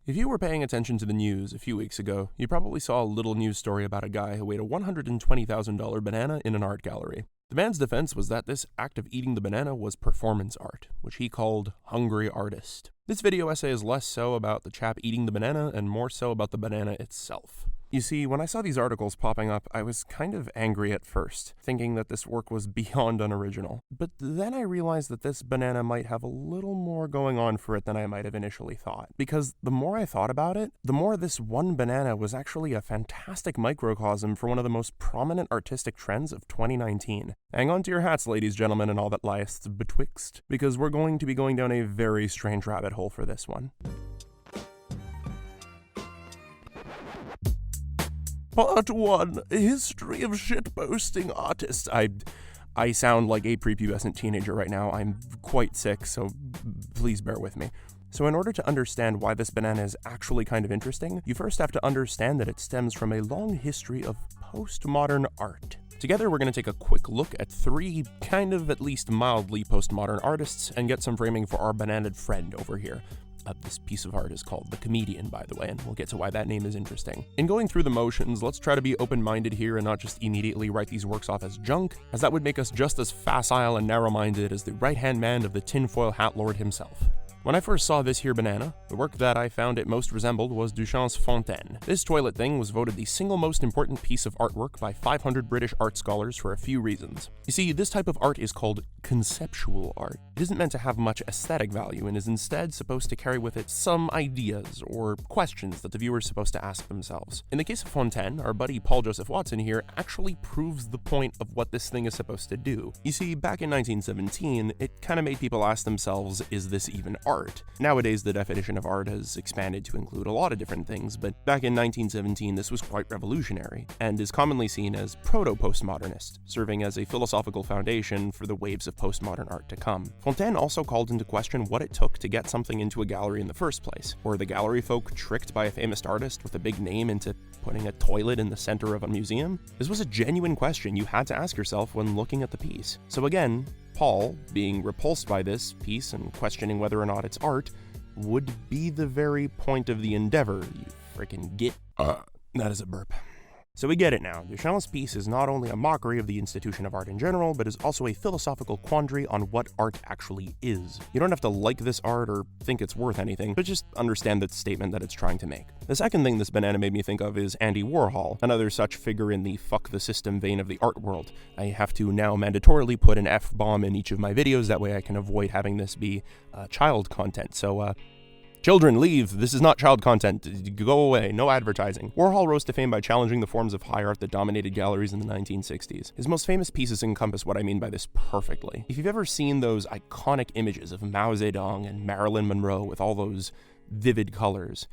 If you were paying attention to the news a few weeks ago, you probably saw a little news story about a guy who ate a $120,000 banana in an art gallery. The man's defense was that this act of eating the banana was performance art, which he called hungry artist. This video essay is less so about the chap eating the banana and more so about the banana itself. You see, when I saw these articles popping up, I was kind of angry at first, thinking that this work was beyond unoriginal. But then I realized that this banana might have a little more going on for it than I might have initially thought. Because the more I thought about it, the more this one banana was actually a fantastic microcosm for one of the most prominent artistic trends of 2019. Hang on to your hats, ladies, gentlemen, and all that lieth betwixt, because we're going to be going down a very strange rabbit hole for this one. Part 1. History of Shitposting Artists. I sound like a prepubescent teenager right now. I'm quite sick, so please bear with me. So in order to understand why this banana is actually kind of interesting, you first have to understand that it stems from a long history of postmodern art. Together, we're going to take a quick look at 3 kind of at least mildly postmodern artists and get some framing for our bananaed friend over here. This piece of art is called The Comedian, by the way, and we'll get to why that name is interesting. In going through the motions, let's try to be open-minded here and not just immediately write these works off as junk, as that would make us just as facile and narrow-minded as the right-hand man of the tinfoil hat lord himself. When I first saw this here banana, the work that I found it most resembled was Duchamp's Fontaine. This toilet thing was voted the single most important piece of artwork by 500 British art scholars for a few reasons. You see, this type of art is called conceptual art. It isn't meant to have much aesthetic value and is instead supposed to carry with it some ideas or questions that the viewer is supposed to ask themselves. In the case of Fontaine, our buddy Paul Joseph Watson here actually proves the point of what this thing is supposed to do. You see, back in 1917, it kind of made people ask themselves, is this even art? Nowadays, the definition of art has expanded to include a lot of different things, but back in 1917, this was quite revolutionary, and is commonly seen as proto-postmodernist, serving as a philosophical foundation for the waves of postmodern art to come. Fontaine also called into question what it took to get something into a gallery in the first place. Were the gallery folk tricked by a famous artist with a big name into putting a toilet in the center of a museum? This was a genuine question you had to ask yourself when looking at the piece. So again, Paul, being repulsed by this piece and questioning whether or not it's art, would be the very point of the endeavor, you frickin' get. That is a burp. So we get it now. Duchamp's piece is not only a mockery of the institution of art in general, but is also a philosophical quandary on what art actually is. You don't have to like this art or think it's worth anything, but just understand the statement that it's trying to make. The second thing this banana made me think of is Andy Warhol, another such figure in the fuck the system vein of the art world. I have to now mandatorily put an F-bomb in each of my videos, that way I can avoid having this be child content, so children, leave. This is not child content. Go away. No advertising. Warhol rose to fame by challenging the forms of high art that dominated galleries in the 1960s. His most famous pieces encompass what I mean by this perfectly. If you've ever seen those iconic images of Mao Zedong and Marilyn Monroe with all those vivid colors,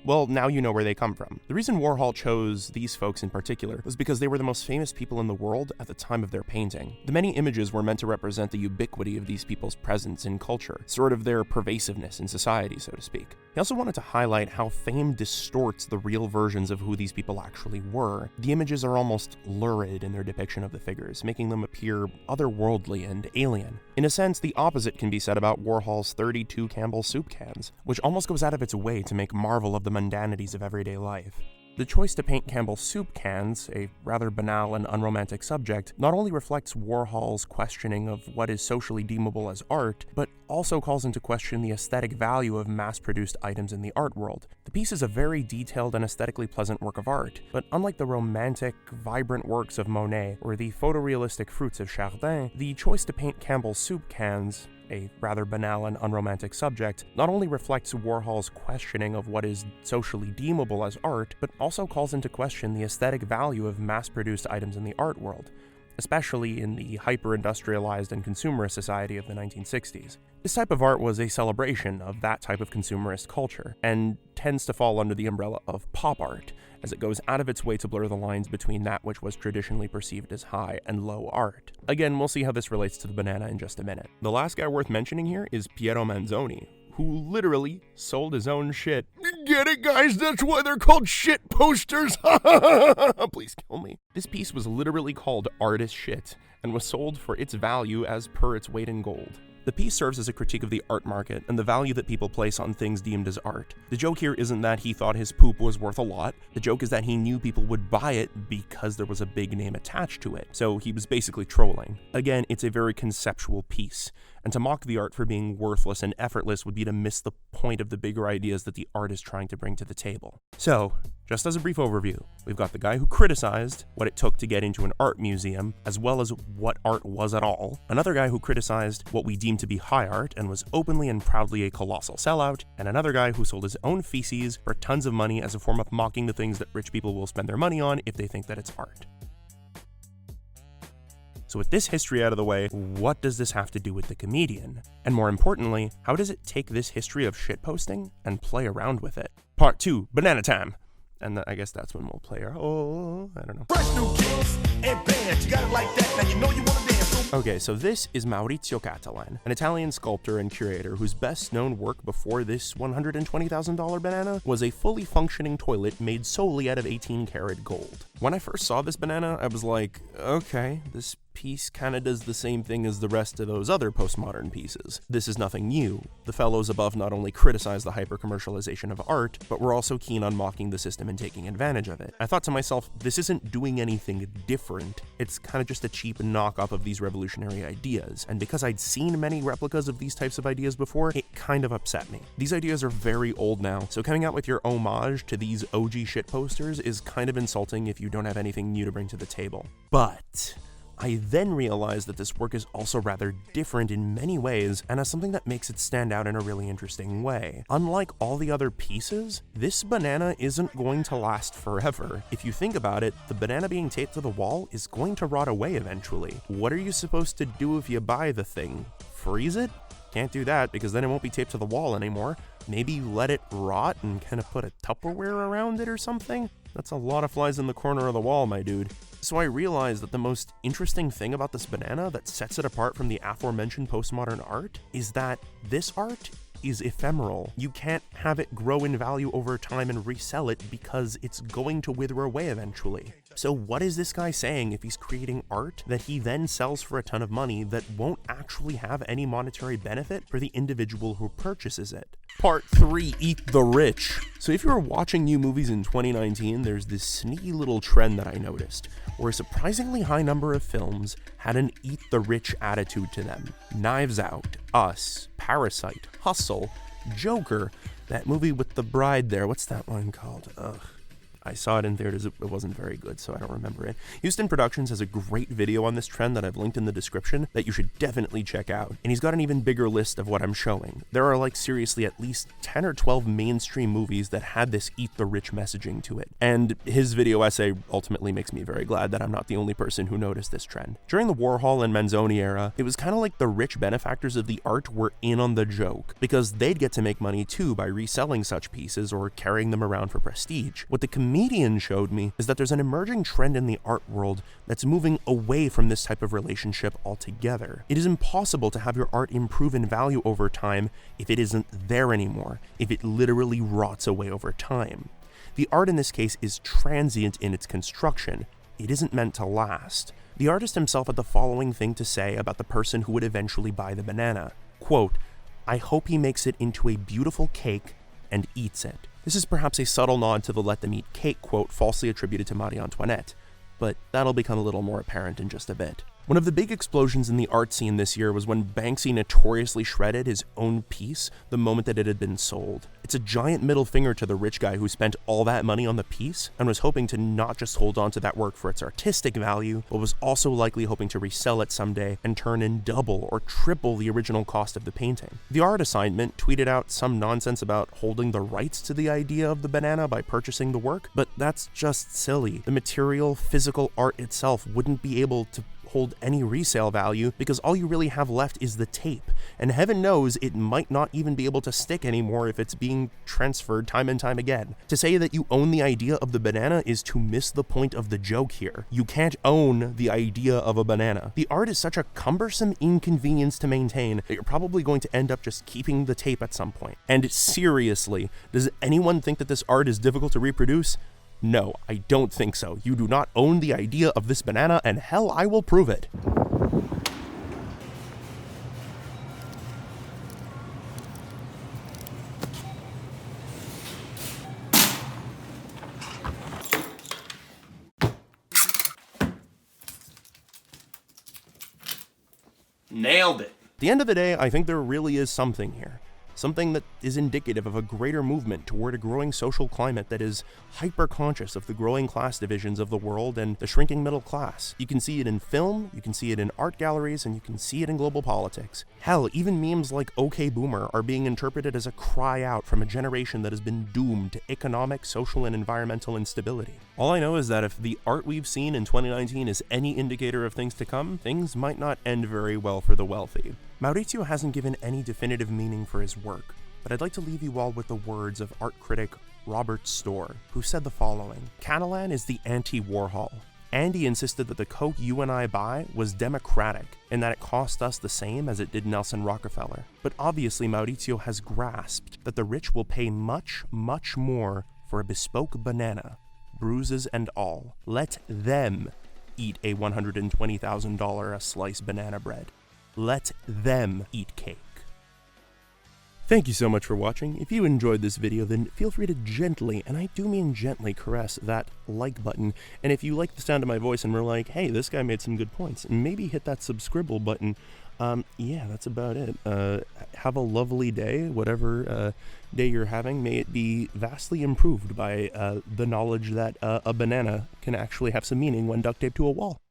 well, now you know where they come from. The reason Warhol chose these folks in particular was because they were the most famous people in the world at the time of their painting. The many images were meant to represent the ubiquity of these people's presence in culture, sort of their pervasiveness in society, so to speak. He also wanted to highlight how fame distorts the real versions of who these people actually were. The images are almost lurid in their depiction of the figures, making them appear otherworldly and alien. In a sense, the opposite can be said about Warhol's 32 Campbell soup cans, which almost goes out of its way to make marvel of the mundanities of everyday life. The choice to paint Campbell soup cans, a rather banal and unromantic subject, not only reflects Warhol's questioning of what is socially deemable as art, but also calls into question the aesthetic value of mass-produced items in the art world. The piece is a very detailed and aesthetically pleasant work of art, but unlike the romantic, vibrant works of Monet or the photorealistic fruits of Chardin, the choice to paint Campbell soup cans, a rather banal and unromantic subject, not only reflects Warhol's questioning of what is socially deemable as art, but also calls into question the aesthetic value of mass-produced items in the art world, especially in the hyper-industrialized and consumerist society of the 1960s. This type of art was a celebration of that type of consumerist culture, and tends to fall under the umbrella of pop art, as it goes out of its way to blur the lines between that which was traditionally perceived as high and low art. Again, we'll see how this relates to the banana in just a minute. The last guy worth mentioning here is Piero Manzoni, who literally sold his own shit. Get it, guys? That's why they're called shit posters! Please kill me. This piece was literally called Artist Shit, and was sold for its value as per its weight in gold. The piece serves as a critique of the art market and the value that people place on things deemed as art. The joke here isn't that he thought his poop was worth a lot. The joke is that he knew people would buy it because there was a big name attached to it. So he was basically trolling. Again, it's a very conceptual piece, and to mock the art for being worthless and effortless would be to miss the point of the bigger ideas that the art is trying to bring to the table. So, just as a brief overview, we've got the guy who criticized what it took to get into an art museum, as well as what art was at all, another guy who criticized what we deem to be high art and was openly and proudly a colossal sellout, and another guy who sold his own feces for tons of money as a form of mocking the things that rich people will spend their money on if they think that it's art. So with this history out of the way, what does this have to do with the comedian? And more importantly, how does it take this history of shitposting and play around with it? Part 2, banana time. And I guess that's when we'll play our, I don't know. Fresh new kicks and bands, you got it like that, now you know you wanna dance. Okay, so this is Maurizio Catalan, an Italian sculptor and curator whose best known work before this $120,000 banana was a fully functioning toilet made solely out of 18-karat gold. When I first saw this banana, I was like, okay, this piece kinda does the same thing as the rest of those other postmodern pieces. This is nothing new. The fellows above not only criticize the hyper-commercialization of art, but were also keen on mocking the system and taking advantage of it. I thought to myself, this isn't doing anything different. It's kinda just a cheap knock-off of these revolutionary ideas. And because I'd seen many replicas of these types of ideas before, it kind of upset me. These ideas are very old now, so coming out with your homage to these OG shitposters is kind of insulting if you don't have anything new to bring to the table. But I then realized that this work is also rather different in many ways and has something that makes it stand out in a really interesting way. Unlike all the other pieces, this banana isn't going to last forever. If you think about it, the banana being taped to the wall is going to rot away eventually. What are you supposed to do if you buy the thing? Freeze it? Can't do that because then it won't be taped to the wall anymore. Maybe let it rot and kind of put a Tupperware around it or something? That's a lot of flies in the corner of the wall, my dude. So I realized that the most interesting thing about this banana that sets it apart from the aforementioned postmodern art is that this art is ephemeral. You can't have it grow in value over time and resell it because it's going to wither away eventually. So what is this guy saying if he's creating art that he then sells for a ton of money that won't actually have any monetary benefit for the individual who purchases it? Part 3, Eat the Rich. So if you were watching new movies in 2019, there's this sneaky little trend that I noticed, where a surprisingly high number of films had an eat the rich attitude to them. Knives Out, Us, Parasite, Hustle, Joker, that movie with the bride there, what's that one called? I saw it in theaters, it wasn't very good, so I don't remember it. Houston Productions has a great video on this trend that I've linked in the description that you should definitely check out. And he's got an even bigger list of what I'm showing. There are like seriously at least 10 or 12 mainstream movies that had this eat the rich messaging to it. And his video essay ultimately makes me very glad that I'm not the only person who noticed this trend. During the Warhol and Manzoni era, it was kind of like the rich benefactors of the art were in on the joke, because they'd get to make money too by reselling such pieces or carrying them around for prestige. What the comedian showed me is that there's an emerging trend in the art world that's moving away from this type of relationship altogether. It is impossible to have your art improve in value over time if it isn't there anymore, if it literally rots away over time. The art in this case is transient in its construction. It isn't meant to last. The artist himself had the following thing to say about the person who would eventually buy the banana. Quote, "I hope he makes it into a beautiful cake and eats it." This is perhaps a subtle nod to the "let them eat cake" quote falsely attributed to Marie Antoinette, but that'll become a little more apparent in just a bit. One of the big explosions in the art scene this year was when Banksy notoriously shredded his own piece the moment that it had been sold. It's a giant middle finger to the rich guy who spent all that money on the piece and was hoping to not just hold on to that work for its artistic value, but was also likely hoping to resell it someday and turn in double or triple the original cost of the painting. The art assignment tweeted out some nonsense about holding the rights to the idea of the banana by purchasing the work, but that's just silly. The material, physical art itself wouldn't be able to hold any resale value because all you really have left is the tape, and heaven knows it might not even be able to stick anymore if it's being transferred time and time again. To say that you own the idea of the banana is to miss the point of the joke here. You can't own the idea of a banana. The art is such a cumbersome inconvenience to maintain that you're probably going to end up just keeping the tape at some point. And seriously, does anyone think that this art is difficult to reproduce? No, I don't think so. You do not own the idea of this banana, and hell, I will prove it. Nailed it. At the end of the day, I think there really is something here. Something that is indicative of a greater movement toward a growing social climate that is hyper-conscious of the growing class divisions of the world and the shrinking middle class. You can see it in film, you can see it in art galleries, and you can see it in global politics. Hell, even memes like OK Boomer are being interpreted as a cry out from a generation that has been doomed to economic, social, and environmental instability. All I know is that if the art we've seen in 2019 is any indicator of things to come, things might not end very well for the wealthy. Maurizio hasn't given any definitive meaning for his work, but I'd like to leave you all with the words of art critic Robert Storr, who said the following: Catalan is the anti-Warhol. Andy insisted that the Coke you and I buy was democratic, and that it cost us the same as it did Nelson Rockefeller. But obviously Maurizio has grasped that the rich will pay much, much more for a bespoke banana, bruises and all. Let them eat a $120,000 a slice banana bread. Let them eat cake. Thank you so much for watching. If you enjoyed this video, then feel free to gently, and I do mean gently, caress that like button. And if you like the sound of my voice and were like, hey, this guy made some good points, maybe hit that subscribe button. Yeah, that's about it. Have a lovely day, whatever day you're having. May it be vastly improved by the knowledge that a banana can actually have some meaning when duct taped to a wall.